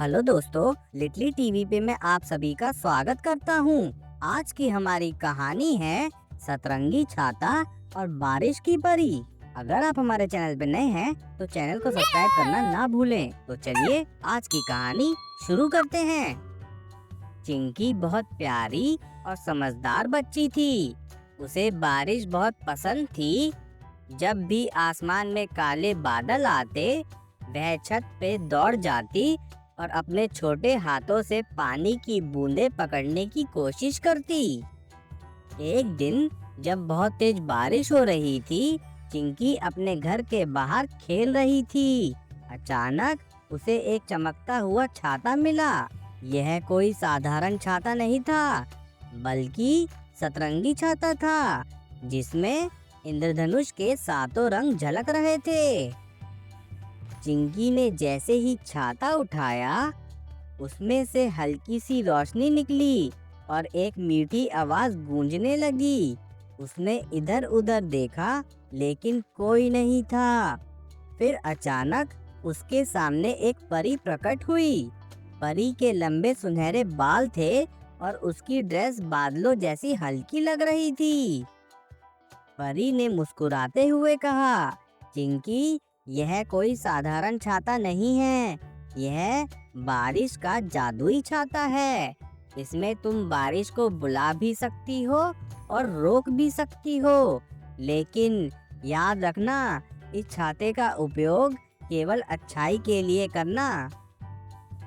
Hello दोस्तों, लिटली TV पे मैं आप सभी का स्वागत करता हूँ। आज की हमारी कहानी है सतरंगी छाता और बारिश की परी। अगर आप हमारे चैनल पे नए हैं तो चैनल को सब्सक्राइब करना ना भूलें। तो चलिए आज की कहानी शुरू करते हैं। चिंकी बहुत प्यारी और समझदार बच्ची थी। उसे बारिश बहुत पसंद थी। जब भी आसमान में काले बादल आते, वह छत पे दौड़ जाती और अपने छोटे हाथों से पानी की बूंदें पकड़ने की कोशिश करती। एक दिन जब बहुत तेज बारिश हो रही थी, चिंकी अपने घर के बाहर खेल रही थी। अचानक उसे एक चमकता हुआ छाता मिला। यह कोई साधारण छाता नहीं था, बल्कि सतरंगी छाता था, जिसमें इंद्रधनुष के सातों रंग झलक रहे थे। चिंकी ने जैसे ही छाता उठाया, उसमें से हल्की सी रोशनी निकली और एक मीठी आवाज गूंजने लगी। उसने इधर उधर देखा, लेकिन कोई नहीं था। फिर अचानक उसके सामने एक परी प्रकट हुई। परी के लंबे सुनहरे बाल थे और उसकी ड्रेस बादलों जैसी हल्की लग रही थी। परी ने मुस्कुराते हुए कहा, चिंकी, यह कोई साधारण छाता नहीं है, यह बारिश का जादुई छाता है। इसमें तुम बारिश को बुला भी सकती हो और रोक भी सकती हो, लेकिन याद रखना, इस छाते का उपयोग केवल अच्छाई के लिए करना।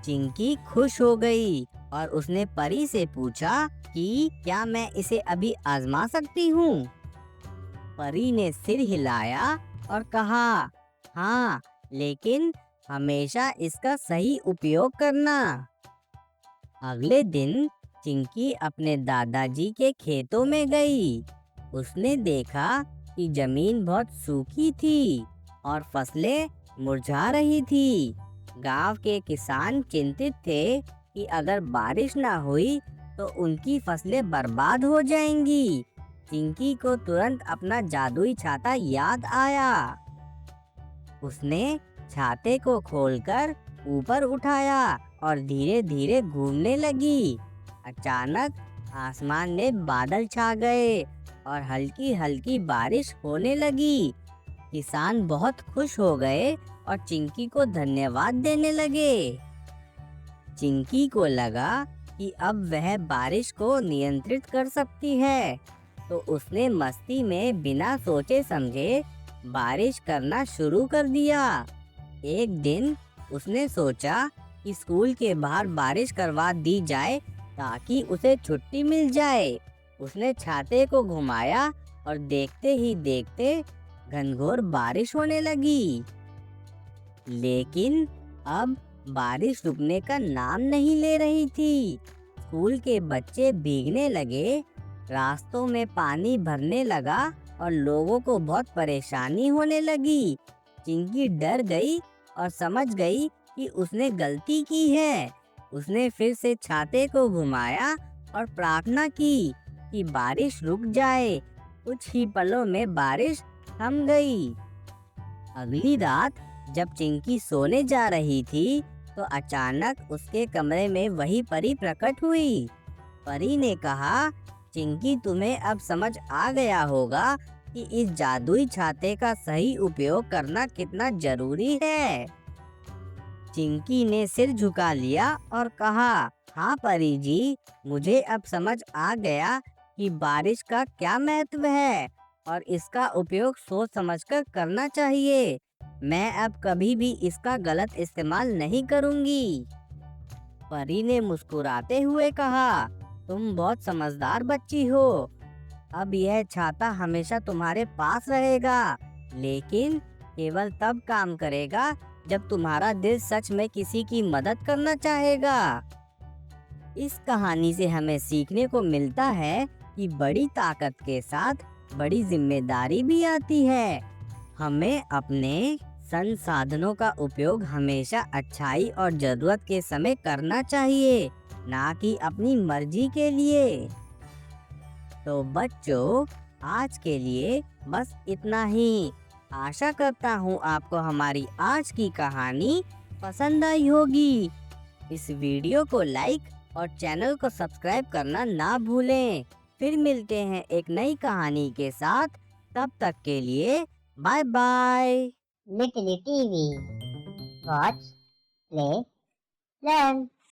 चिंकी खुश हो गई और उसने परी से पूछा कि क्या मैं इसे अभी आजमा सकती हूँ। परी ने सिर हिलाया और कहा, हाँ, लेकिन हमेशा इसका सही उपयोग करना। अगले दिन चिंकी अपने दादाजी के खेतों में गई। उसने देखा कि जमीन बहुत सूखी थी और फसलें मुरझा रही थी। गांव के किसान चिंतित थे कि अगर बारिश ना हुई तो उनकी फसलें बर्बाद हो जाएंगी। चिंकी को तुरंत अपना जादुई छाता याद आया। उसने छाते को खोलकर ऊपर उठाया और धीरे धीरे घूमने लगी। अचानक आसमान में बादल छा गए और हल्की हल्की बारिश होने लगी। किसान बहुत खुश हो गए और चिंकी को धन्यवाद देने लगे। चिंकी को लगा कि अब वह बारिश को नियंत्रित कर सकती है, तो उसने मस्ती में बिना सोचे समझे बारिश करना शुरू कर दिया। एक दिन उसने सोचा कि स्कूल के बाहर बारिश करवा दी जाए ताकि उसे छुट्टी मिल जाए। उसने छाते को घुमाया और देखते ही देखते घनघोर बारिश होने लगी। लेकिन अब बारिश रुकने का नाम नहीं ले रही थी। स्कूल के बच्चे भीगने लगे, रास्तों में पानी भरने लगा और लोगों को बहुत परेशानी होने लगी। चिंकी डर गई और समझ गई कि उसने गलती की है। उसने फिर से छाते को घुमाया और प्रार्थना की कि बारिश रुक जाए। कुछ ही पलों में बारिश थम गई। अगली रात जब चिंकी सोने जा रही थी, तो अचानक उसके कमरे में वही परी प्रकट हुई। परी ने कहा, चिंकी, तुम्हें अब समझ आ गया होगा कि इस जादुई छाते का सही उपयोग करना कितना जरूरी है। चिंकी ने सिर झुका लिया और कहा, हाँ परी जी, मुझे अब समझ आ गया कि बारिश का क्या महत्व है और इसका उपयोग सोच समझकर करना चाहिए। मैं अब कभी भी इसका गलत इस्तेमाल नहीं करूंगी। परी ने मुस्कुराते हुए कहा, तुम बहुत समझदार बच्ची हो। अब यह छाता हमेशा तुम्हारे पास रहेगा, लेकिन केवल तब काम करेगा जब तुम्हारा दिल सच में किसी की मदद करना चाहेगा। इस कहानी से हमें सीखने को मिलता है कि बड़ी ताकत के साथ बड़ी जिम्मेदारी भी आती है। हमें अपने संसाधनों का उपयोग हमेशा अच्छाई और जरूरत के समय करना चाहिए, ना कि अपनी मर्जी के लिए। तो बच्चों, आज के लिए बस इतना ही। आशा करता हूँ आपको हमारी आज की कहानी पसंद आई होगी। इस वीडियो को लाइक और चैनल को सब्सक्राइब करना ना भूलें। फिर मिलते हैं एक नई कहानी के साथ। तब तक के लिए bye bye. Little TV. Watch, play, learn.